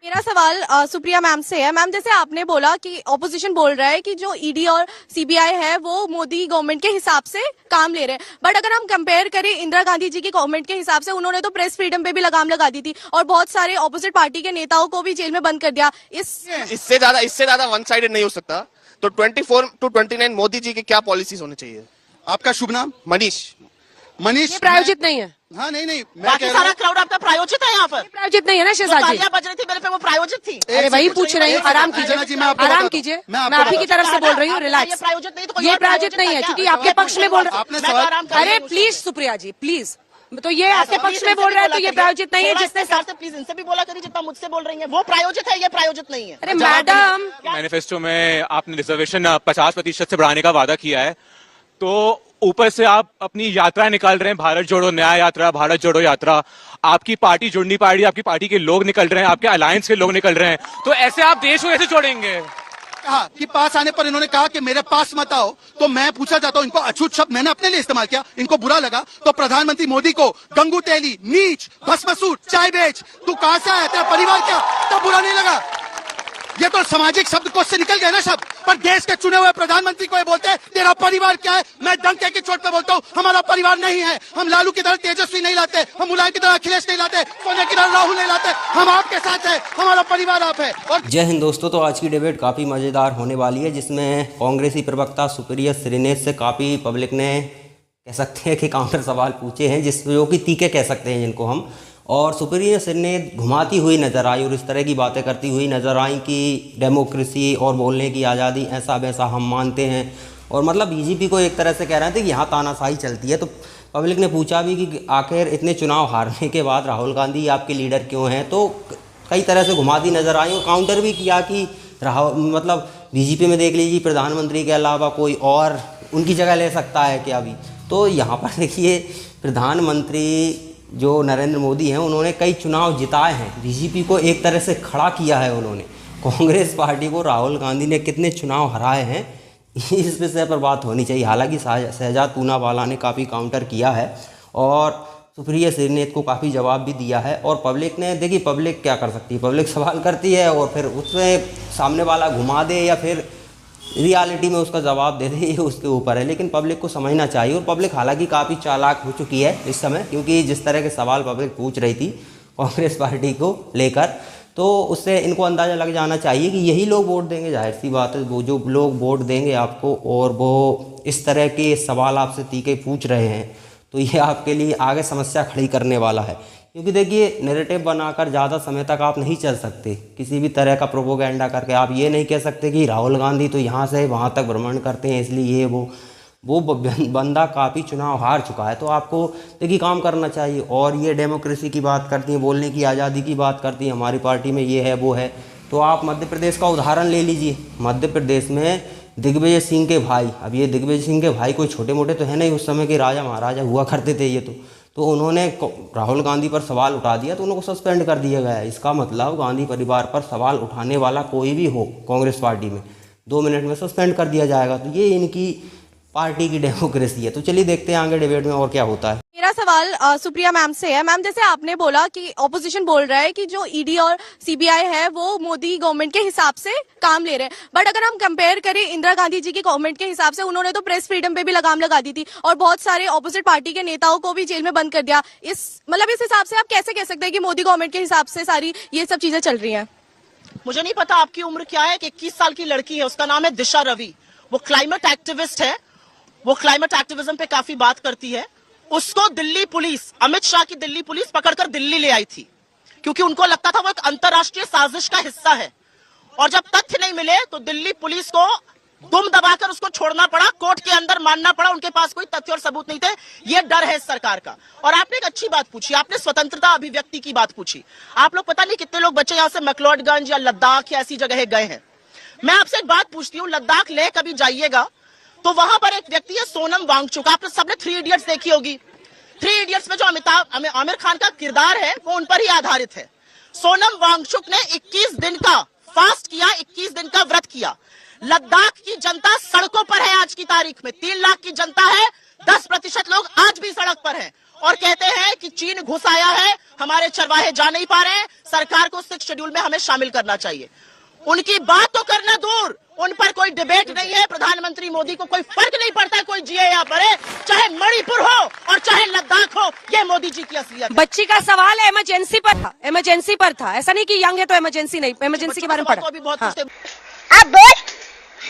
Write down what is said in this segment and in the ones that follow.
मेरा सवाल सुप्रिया मैम से है। मैम, जैसे आपने बोला कि ऑपोजिशन बोल रहा है कि जो ईडी और सीबीआई है वो मोदी गवर्नमेंट के हिसाब से काम ले रहे हैं, बट अगर हम कंपेयर करें इंदिरा गांधी जी की गवर्नमेंट के हिसाब से, उन्होंने तो प्रेस फ्रीडम पे भी लगाम लगा दी थी और बहुत सारे ऑपोजिट पार्टी के नेताओं को भी जेल में बंद कर दिया। इससे ज्यादा वन साइडेड नहीं हो सकता। तो 24 to 29 मोदी जी की क्या पॉलिसीज होनी चाहिए? आपका शुभ नाम? मनीष। मनीष ये प्रायोजित नहीं है। हाँ नहीं मैं बाकी कह रहा सारा क्राउड आपका प्रायोजित है यहाँ पर। प्रायोजित नहीं है ना शहजाद जी। तालियां बज रही थी मेरे पे, वो प्रायोजित थी। अरे वही पूछ रही हूँ, आराम कीजिए, आराम कीजिए। मैं आप ही की तरफ से बोल रही हूँ, रिलैक्स। ये प्रायोजित नहीं है क्योंकि आपके पक्ष में बोल रहे। अरे प्लीज सुप्रिया जी, प्लीज। तो ये आपके पक्ष में बोल रहे हैं तो ये प्रायोजित नहीं है। जिसने प्लीज इनसे भी बोला करिए जितना मुझसे बोल रही है। वो प्रायोजित है, ये प्रायोजित नहीं है। अरे मैडम, मैनिफेस्टो में आपने रिजर्वेशन 50% से बढ़ाने का वादा किया है, तो ऊपर से आप अपनी यात्रा निकाल रहे हैं, भारत जोड़ो न्याय यात्रा, भारत जोड़ो यात्रा। आपकी पार्टी जुड़नी पार्टी, आपकी पार्टी के लोग निकल रहे हैं, आपके अलायंस के लोग निकल रहे हैं, तो ऐसे आप देश को कैसे जोड़ेंगे? कहा कि पास आने पर इन्होंने कहा कि मेरे पास मत आओ, तो मैं पूछा जाता हूँ, इनको अछूत शब्द मैंने अपने लिए इस्तेमाल किया, इनको बुरा लगा तो प्रधानमंत्री मोदी को गंगू तेली, नीच, भस्मसूट, चाय बेच, तू कहां से आया, तेरा परिवार क्या, तो बुरा नहीं लगा। ये तो सामाजिक शब्द कोश से निकल गए ना शब्द, पर देश के चुने हुए प्रधानमंत्री को ये बोलते हैं तेरा परिवार क्या है। मैं डंके की चोट पे बोलता हूँ, हमारा परिवार नहीं है। हम लालू की तरह तेजस्वी नहीं लाते, हम मुलायम की तरह अखिलेश नहीं लाते, सोनिया की तरह राहुल नहीं लाते। हम आपके साथ है, हमारा परिवार आप है। और जय हिंद दोस्तों, तो आज की डिबेट काफ़ी मज़ेदार होने वाली है, जिसमें कांग्रेसी प्रवक्ता सुप्रिया श्रीनेश से काफ़ी पब्लिक ने कह सकते हैं कि काउंटर सवाल पूछे हैं, जो कि तीखे कह सकते हैं जिनको हम। और सुप्रिया श्रीनेश घुमाती हुई नज़र आई और इस तरह की बातें करती हुई नज़र आई कि डेमोक्रेसी और बोलने की आज़ादी ऐसा वैसा हम मानते हैं, और मतलब बीजेपी को एक तरह से कह रहे थे कि यहाँ तानाशाही चलती है। तो पब्लिक ने पूछा भी कि आखिर इतने चुनाव हारने के बाद राहुल गांधी आपके लीडर क्यों हैं, तो कई तरह से घुमाती नज़र आई और काउंटर भी किया कि राहुल मतलब बीजेपी में देख लीजिए प्रधानमंत्री के अलावा कोई और उनकी जगह ले सकता है क्या अभी। तो यहाँ पर देखिए, प्रधानमंत्री जो नरेंद्र मोदी हैं उन्होंने कई चुनाव जिताए हैं, बीजेपी को एक तरह से खड़ा किया है उन्होंने। कांग्रेस पार्टी को राहुल गांधी ने कितने चुनाव हराए हैं, इस विषय पर बात होनी चाहिए। हालांकि शहजाद पूनावाला ने काफ़ी काउंटर किया है और सुप्रिया श्रीनेश को काफ़ी जवाब भी दिया है। और पब्लिक ने, देखिए पब्लिक क्या कर सकती है, पब्लिक सवाल करती है और फिर उसमें सामने वाला घुमा दे या फिर रियलिटी में उसका जवाब दे दे, ये उसके ऊपर है। लेकिन पब्लिक को समझना चाहिए, और पब्लिक हालांकि काफ़ी चालाक हो चुकी है इस समय, क्योंकि जिस तरह के सवाल पब्लिक पूछ रही थी कांग्रेस पार्टी को लेकर, तो उससे इनको अंदाज़ा लग जाना चाहिए कि यही लोग वोट देंगे। जाहिर सी बात है, वो जो लोग वोट देंगे आपको और वो इस तरह के सवाल आपसे तीखे पूछ रहे हैं, तो ये आपके लिए आगे समस्या खड़ी करने वाला है। क्योंकि देखिए, नैरेटिव बनाकर ज़्यादा समय तक आप नहीं चल सकते किसी भी तरह का प्रोपोगेंडा करके। आप ये नहीं कह सकते कि राहुल गांधी तो यहाँ से वहाँ तक भ्रमण करते हैं इसलिए ये वो बंदा काफ़ी चुनाव हार चुका है। तो आपको देखिए काम करना चाहिए। और ये डेमोक्रेसी की बात करती हैं, बोलने की आज़ादी की बात करती हैं, हमारी पार्टी में ये है वो है। तो आप मध्य प्रदेश का उदाहरण ले लीजिए। मध्य प्रदेश में दिग्विजय सिंह के भाई, अब ये दिग्विजय सिंह के भाई कोई छोटे मोटे तो है नहीं, उस समय के राजा महाराजा हुआ करते थे ये तो उन्होंने राहुल गांधी पर सवाल उठा दिया तो उनको सस्पेंड कर दिया गया। इसका मतलब गांधी परिवार पर सवाल उठाने वाला कोई भी हो कांग्रेस पार्टी में 2 मिनट में सस्पेंड कर दिया जाएगा। तो ये इनकी पार्टी की डेमोक्रेसी है। तो चलिए देखते हैं आगे डिबेट में और क्या होता है। मेरा सवाल सुप्रिया मैम से है। मैम, जैसे आपने बोला कि ऑपोजिशन बोल रहा है कि जो ईडी और सीबीआई है वो मोदी गवर्नमेंट के हिसाब से काम ले रहे हैं, बट अगर हम कंपेयर करें इंदिरा गांधी जी की गवर्नमेंट के हिसाब से, उन्होंने तो प्रेस फ्रीडम पे भी लगाम लगा दी थी और बहुत सारे ऑपोजिट पार्टी के नेताओं को भी जेल में बंद कर दिया। इस हिसाब से आप कैसे कह सकते हैं कि मोदी गवर्नमेंट के हिसाब से सारी ये सब चीजें चल रही है? मुझे नहीं पता आपकी उम्र क्या है। 21 साल की लड़की है, उसका नाम है दिशा रवि। वो क्लाइमेट एक्टिविस्ट है, वो क्लाइमेट एक्टिविज्म पे काफी बात करती है। उसको दिल्ली पुलिस, अमित शाह की दिल्ली पुलिस पकड़कर दिल्ली ले आई थी क्योंकि उनको लगता था वो एक अंतरराष्ट्रीय साजिश का हिस्सा है। और जब तथ्य नहीं मिले तो दिल्ली पुलिस को दुम दबाकर उसको छोड़ना पड़ा, कोर्ट के अंदर मानना पड़ा। उनके पास कोई तथ्य और सबूत नहीं थे। ये डर है इस सरकार का। और आपने एक अच्छी बात पूछी, आपने स्वतंत्रता अभिव्यक्ति की बात पूछी। आप लोग पता नहीं कितने लोग बच्चे यहाँ से मैक्लोडगंज या लद्दाख या ऐसी जगह गए हैं। मैं आपसे एक बात पूछती हूँ, लद्दाख लेह कभी जाइएगा तो वहां पर एक व्यक्ति है सोनम वांगचुक। आपने सबने 3 इडियट्स देखी होगी। 3 इडियट्स में जो आमिर खान का किरदार है वो उन पर ही आधारित है। सोनम वांगचुक ने 21 दिन का फास्ट किया, 21 दिन का व्रत किया। लद्दाख की जनता सड़कों पर है आज की तारीख में। 3 लाख की जनता है, 10% लोग आज भी सड़क पर हैं। और कहते हैं कि चीन घुस आया है, हमारे चरवाहे जा नहीं पा रहे हैं, सरकार को 6 शेड्यूल में हमें शामिल करना चाहिए। उनकी बात तो करना दूर, उन पर कोई डिबेट नहीं है। प्रधानमंत्री मोदी को कोई फर्क नहीं पड़ता कोई जिए या मरे, चाहे मणिपुर हो और चाहे लद्दाख हो, ये मोदी जी की असलियत है। बच्ची का सवाल इमरजेंसी पर था, इमरजेंसी पर था। ऐसा नहीं कि यंग है तो इमरजेंसी नहीं, इमरजेंसी के बारे में पढ़ा। भी बहुत हाँ। आप बोल।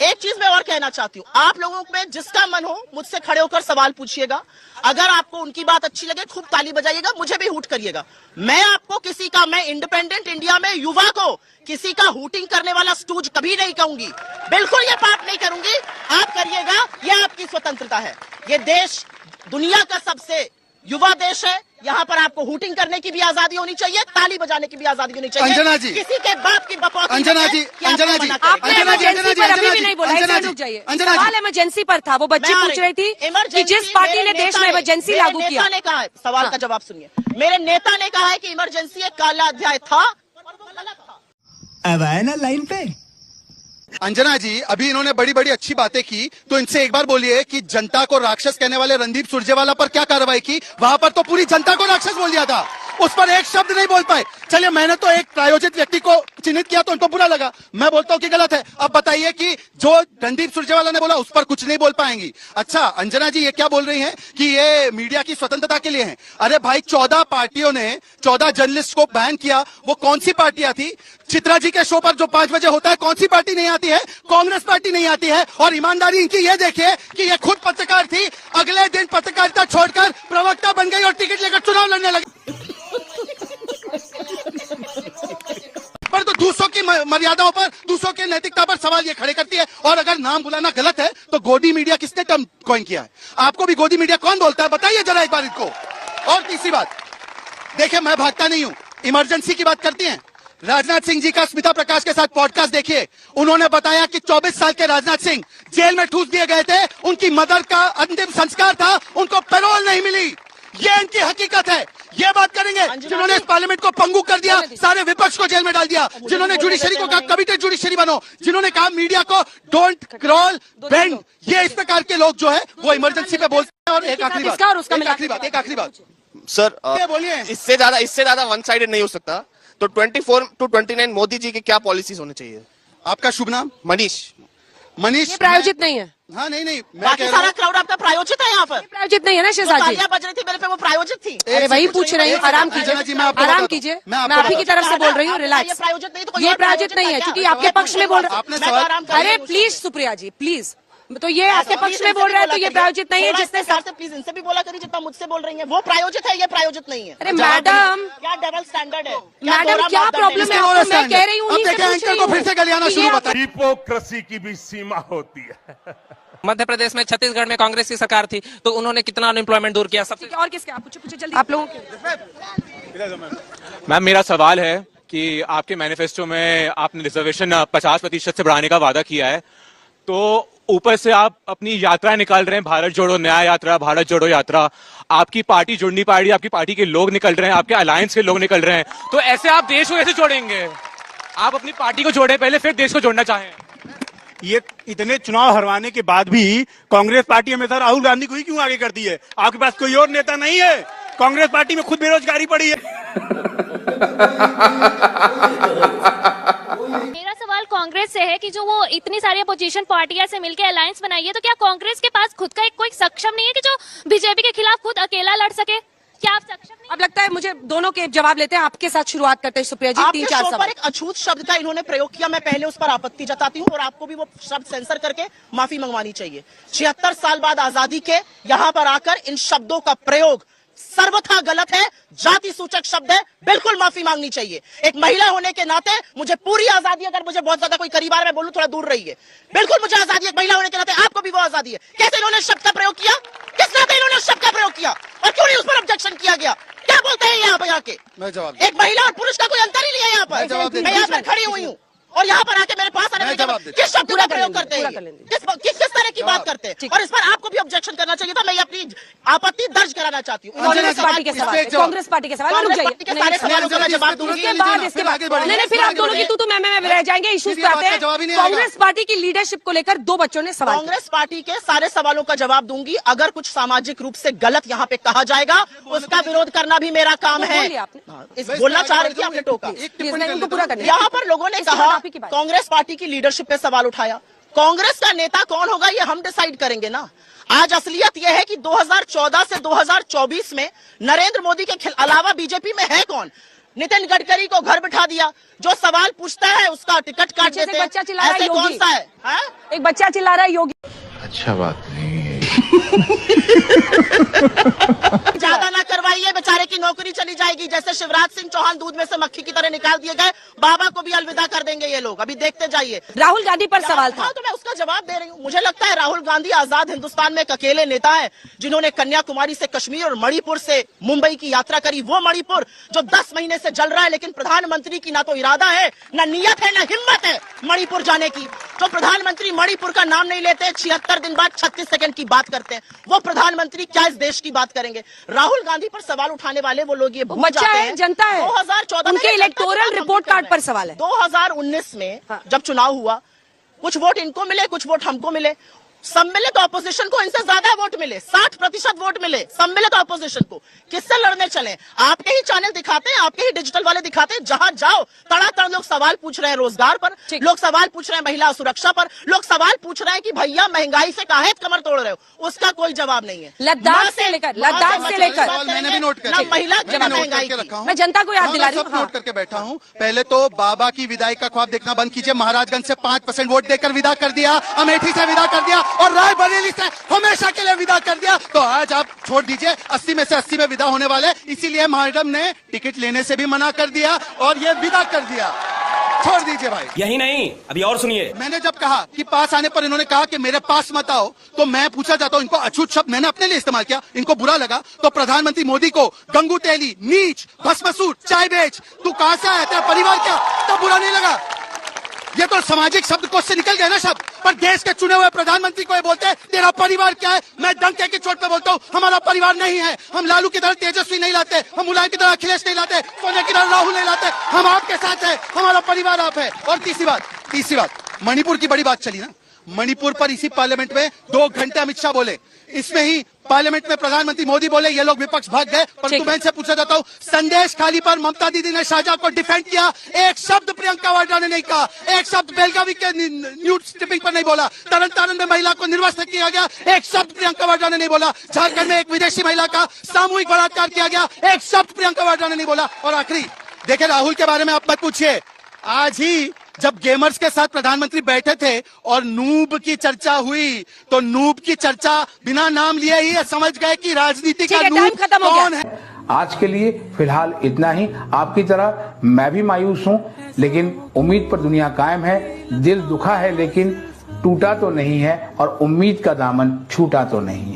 एक चीज मैं और कहना चाहती हूँ, आप लोगों में जिसका मन हो मुझसे खड़े होकर सवाल पूछिएगा। अगर आपको उनकी बात अच्छी लगे खूब ताली बजाइएगा, मुझे भी हूट करिएगा। मैं आपको किसी का, मैं इंडिपेंडेंट इंडिया में युवा को किसी का हूटिंग करने वाला स्टूज कभी नहीं कहूंगी, बिल्कुल ये पाप नहीं करूंगी। आप करिएगा, ये आपकी स्वतंत्रता है। ये देश दुनिया का सबसे युवा देश है, यहाँ पर आपको हूटिंग करने की भी आजादी होनी चाहिए, ताली बजाने की भी आजादी होनी चाहिए। अंजना जी, किसी के बाप की बकवास अंजना जी, अंजना जी, आपने इमरजेंसी पर अभी भी नहीं बोला, इसलिए रुक जाइए। सवाल इमरजेंसी पर था। वो बच्ची पूछ रही थी कि जिस पार्टी ने देश में इमरजेंसी लागू किया। नेता ने कहा है, सवाल का जवाब सुनिए। मेरे नेता ने कहा है कि इमरजेंसी एक काला अध्याय था और वो गलत था। अब आए ना लाइन पे। अंजना जी, अभी इन्होंने बड़ी बड़ी अच्छी बातें की, तो इनसे एक बार बोलिए कि जनता को राक्षस कहने वाले रणदीप सुरजेवाला पर क्या कार्रवाई की? वहां पर तो पूरी जनता को राक्षस बोल दिया था, उस पर एक शब्द नहीं बोल पाए। चलिए, मैंने तो एक प्रायोजित व्यक्ति को चिन्हित किया तो उनको बुरा लगा, मैं बोलता हूं कि गलत है। अब बताइए कि जो रणदीप सुरजेवाला ने बोला उस पर कुछ नहीं बोल पाएंगी। अच्छा, अंजना जी ये क्या बोल रही हैं कि ये मीडिया की स्वतंत्रता के लिए है? अरे भाई, 14 पार्टियों ने 14 जर्नलिस्ट को बैन किया, वो कौन सी पार्टियां थी? चित्रा जी के शो पर जो 5 बजे होता है, कौन सी पार्टी नहीं आती है? कांग्रेस पार्टी नहीं आती है। और ईमानदारी इनकी ये देखिए कि ये खुद पत्रकार थी, अगले दिन पत्रकारिता छोड़कर प्रवक्ता बन गई और टिकट लेकर चुनाव लड़ने लगी। पर तो दूसरों की मर्यादाओं पर, दूसरों की नैतिकता पर सवाल ये खड़े करती है। और अगर नाम बुलाना गलत है तो गोदी मीडिया किसने टर्म कॉइन किया है? आपको भी गोदी मीडिया कौन बोलता है? बताइए जरा एक बार इनको। और तीसरी बात, देखिए मैं भागता नहीं हूं, इमरजेंसी की बात करती हैं। राजनाथ सिंह जी का स्मिता प्रकाश के साथ पॉडकास्ट देखिए, उन्होंने बताया कि 24 साल के राजनाथ सिंह जेल में ठूस दिए गए थे, उनकी मदर का अंतिम संस्कार था, उनको पैरोल नहीं मिली। ये इनकी हकीकत है। ये बात करेंगे जिन्होंने इस पार्लियामेंट को पंगु कर दिया, सारे विपक्ष को जेल में डाल दिया, जिन्होंने जुडिशरी को कहा कमिटेड जुडिशरी बनो, जिन्होंने कहा मीडिया को डोंट क्रॉल बेंड। ये इस प्रकार के लोग जो है वो इमरजेंसी पे बोलते हैं। और एक आखिरी बात सर, बोलिए। इससे ज्यादा वन साइडेड नहीं हो सकता। तो 24 to 29 मोदी जी की क्या पॉलिसीज होनी चाहिए? आपका शुभ नाम? मनीष। ये प्रायोजित नहीं है। हाँ, नहीं, मैं बाकी कह रहा सारा हूं। क्राउड आपका प्रायोजित है यहाँ पर। प्रायोजित नहीं है ना शहजाद जी? तालियां बज रही थी मेरे पे, वो प्रायोजित थी। अरे वही पूछ रही हूँ, आराम कीजिए, आराम कीजिए। मैं आप ही की तरफ से बोल रही हूँ, रिलैक्स। ये प्रायोजित नहीं है, क्योंकि आपके पक्ष में बोल रहे। अरे प्लीज सुप्रिया जी, प्लीज। तो ये आपके पक्ष में बोल रहे हैं तो ये प्रायोजित नहीं है। जिसने प्लीज इनसे भी बोला करिए जितना मुझसे बोल रही है। वो प्रायोजित है, ये प्रायोजित नहीं है। अरे मैडम, क्या डबल स्टैंडर्ड है? मैडम क्या प्रॉब्लम है आपको? मैं कह रही हूँ, अब देखिए एंकर को फिर से गलियाना शुरू होता है। हिपोक्रेसी की भी सीमा होती है। मध्य प्रदेश में, छत्तीसगढ़ में कांग्रेस की सरकार थी तो उन्होंने कितना अनएम्प्लॉयमेंट दूर किया? सबसे और किसके? आप पूछे जल्दी आप लोगों के। मैम, मेरा सवाल है कि आपके मैनिफेस्टो में आपने रिजर्वेशन 50% से बढ़ाने का वादा किया है, तो ऊपर से आप अपनी यात्रा निकाल रहे हैं, भारत जोड़ो न्याय यात्रा, भारत जोड़ो यात्रा। आपकी पार्टी जुड़नी पार्टी, आपकी पार्टी के लोग निकल रहे हैं, आपके अलायंस के लोग निकल रहे हैं, तो ऐसे आप देश को कैसे जोड़ेंगे? आप अपनी पार्टी को जोड़े पहले, फिर देश को जोड़ना चाहें। ये इतने चुनाव हरवाने के बाद भी कांग्रेस पार्टी हमेशा राहुल गांधी को ही क्यों आगे करती है? आपके पास कोई और नेता नहीं है? कांग्रेस पार्टी में खुद बेरोजगारी पड़ी है। मेरा सवाल कांग्रेस से है कि जो वो इतनी सारी अपोजिशन पार्टियां से मिलकर अलायंस बनाई है, तो क्या कांग्रेस के पास खुद का एक कोई सक्षम नहीं है कि जो बीजेपी के खिलाफ खुद अकेला लड़ सके? क्या आप सक्षम नहीं? अब लगता है मुझे दोनों के जवाब लेते हैं। आपके साथ शुरुआत करते हैं सुप्रिया जी। 3-4 सवाल। एक अछूत शब्द का इन्होंने प्रयोग किया, मैं पहले उस पर आपत्ति जताती हूँ और आपको भी वो शब्द सेंसर करके माफी मंगवानी चाहिए। 76 साल बाद आजादी के यहाँ पर आकर इन शब्दों का प्रयोग सर्वथा गलत है, जाति सूचक शब्द है, बिल्कुल माफी मांगनी चाहिए। एक महिला होने के नाते मुझे पूरी आजादी, अगर मुझे बहुत ज्यादा कोई करीब आ रहा है मैं बोलूं थोड़ा दूर रहिए, बिल्कुल मुझे आजादी, एक महिला होने के नाते आपको भी वो आजादी है। कैसे इन्होंने शब्द का प्रयोग किया? किस नाते इन्होंने शब्द का प्रयोग किया और क्यों नहीं उस पर ऑब्जेक्शन किया गया? क्या बोलते हैं यहाँ पे आके? मैं जवाब एक महिला और पुरुष का कोई अंतर ही नहीं है यहाँ पर। मैं यहाँ पर खड़ी हुई हूँ और यहाँ पर आके मेरे पास आने मैं जवाब देता किस शब्द का प्रयोग करते पूरा हैं कर लेंगे। किस तरह की बात करते हैं, और इस पर आपको भी ऑब्जेक्शन करना चाहिए था। मैं अपनी आपत्ति दर्ज कराना चाहती हूँ। कांग्रेस पार्टी के सवाल, कांग्रेस पार्टी के सवाल, रुक कांग्रेस पार्टी के सारे जाइए। सवालों का मैं जवाब दूंगी। इसके बाद नहीं, फिर आप दोनों की तू मैं रह जाएंगे। इश्यूज पे आते हैं। कांग्रेस पार्टी की लीडरशिप को लेकर दो बच्चों ने सवाल। कांग्रेस पार्टी के सारे सवालों का जवाब दूंगी। अगर कुछ सामाजिक रूप से गलत यहाँ पे कहा जाएगा, उसका विरोध करना भी मेरा काम है। बोलना चाह रही थी, आपने टोका। यहाँ पर लोगों ने कहा कांग्रेस पार्टी की लीडरशिप पे सवाल उठाया। कांग्रेस का नेता कौन होगा ये हम डिसाइड करेंगे ना। आज असलियत यह है कि 2014 से 2024 में नरेंद्र मोदी के अलावा बीजेपी में है कौन। नितिन गडकरी को घर बिठा दिया, जो सवाल पूछता है उसका टिकट काट देते हैं। ऐसे कौन सा है? एक बच्चा चिल्ला रहा है योगी। अच्छा बात नहीं है। ज्यादा ना करवाइए, बेचारे की नौकरी चली जाएगी। जैसे शिवराज सिंह चौहान दूध में से मक्खी की तरह निकाल दिए गए, बाबा को भी अलविदा कर देंगे ये लोग। अभी देखते जाइए। राहुल गांधी पर सवाल था, तो मैं उसका जवाब दे रही हूँ। मुझे लगता है राहुल गांधी आजाद हिंदुस्तान में एक अकेले नेता है जिन्होंने कन्याकुमारी से कश्मीर और मणिपुर से मुंबई की यात्रा करी। वो मणिपुर जो 10 महीने से जल रहा है, लेकिन प्रधानमंत्री की ना तो इरादा है, ना नियत है, ना हिम्मत है मणिपुर जाने की। जो प्रधानमंत्री मणिपुर का नाम नहीं लेते, 76 दिन बाद 36 सेकंड की बात करते हैं, वो प्रधानमंत्री क्या इस देश की बात करेंगे। राहुल गांधी पर सवाल उठाने वाले वो लोग ये भूल जाते हैं, जनता है। 2014 उनके इलेक्टोरल रिपोर्ट कार्ड पर सवाल है। 2019 में जब चुनाव हुआ, कुछ वोट इनको मिले, कुछ वोट हमको मिले। सम्मिलित ऑपोजिशन को इनसे ज्यादा वोट मिले, 60% वोट मिले सम्मिलित ऑपोजिशन को। किससे लड़ने चले? आपके ही चैनल दिखाते हैं, आपके ही डिजिटल वाले दिखाते हैं। जहां जाओ तड़ातड़ लोग सवाल पूछ रहे हैं रोजगार पर, लोग सवाल पूछ रहे हैं महिला सुरक्षा पर, लोग सवाल पूछ रहे हैं कि भैया महंगाई से काहे कमर तोड़ रहे हो। उसका कोई जवाब नहीं है। लद्दाख से लेकर मैंने भी नोट करके महिला महंगाई रखा हूँ। मैं जनता को याद दिला रही हूँ। नोट करके बैठा हूँ। पहले तो बाबा की विदाई का ख्वाब देखना बंद कीजिए। महाराजगंज से 5% वोट देकर विदा कर दिया, अमेठी से विदा कर दिया और रायबरेली से हमेशा के लिए विदा कर दिया। तो आज आप छोड़ दीजिए, 80 में से 80 में विदा होने वाले। इसीलिए मैडम ने टिकट लेने से भी मना कर दिया और ये विदा कर दिया। छोड़ दीजिए भाई। यही नहीं, अभी और सुनिए। मैंने जब कहा कि पास आने पर इन्होंने कहा कि मेरे पास मत आओ, तो मैं पूछा जाता हूं, इनको अछूत शब्द मैंने अपने लिए इस्तेमाल किया, इनको बुरा लगा तो प्रधानमंत्री मोदी को गंगू तेली, नीच, भस्मसूर, चाय बेच, तू कहां से आया, तेरा परिवार क्या, तो बुरा नहीं लगा। ये तो सामाजिक शब्दकोश से निकल गए ना शब्द। पर देश के चुने हुए प्रधानमंत्री को ये बोलते हैं तेरा परिवार क्या है। मैं डंके की चोट पे बोलता हूँ, हमारा परिवार नहीं है। हम लालू की तरह तेजस्वी नहीं लाते, हम मुलायम की तरह अखिलेश नहीं लाते, सोनिया की तरह राहुल नहीं लाते। हम आपके साथ है, हमारा परिवार आप है। और तीसरी बात, मणिपुर की बड़ी बात चली ना। मणिपुर पर इसी पार्लियामेंट में 2 घंटे अमित शाह बोले, इसमें ही पार्लियामेंट में प्रधानमंत्री मोदी बोले, ये लोग विपक्ष भाग गए। परंतु मैं इनसे पूछा जाता हूं, संदेश खाली पर ममता दीदी ने शाहजहां को डिफेंड किया, एक शब्द प्रियंका वाड्रा ने नहीं कहा, एक शब्द बेलगावी के न्यूज स्ट्रिपिंग पर नहीं बोला। तरन में महिला को निर्वस्त्र किया गया, एक शब्द प्रियंका वाड्रा ने नहीं बोला। झारखंड में एक विदेशी महिला का सामूहिक बलात्कार किया गया, एक शब्द प्रियंका वाड्रा ने नहीं बोला। और आखिरी देखिए, राहुल के बारे में आप मत पूछिए। आज ही जब गेमर्स के साथ प्रधानमंत्री बैठे थे और नूब की चर्चा हुई, तो नूब की चर्चा बिना नाम लिए ही समझ गए कि राजनीति का नूब कौन है। आज के लिए फिलहाल इतना ही। आपकी तरह मैं भी मायूस हूँ, लेकिन उम्मीद पर दुनिया कायम है। दिल दुखा है लेकिन टूटा तो नहीं है, और उम्मीद का दामन छूटा तो नहीं है।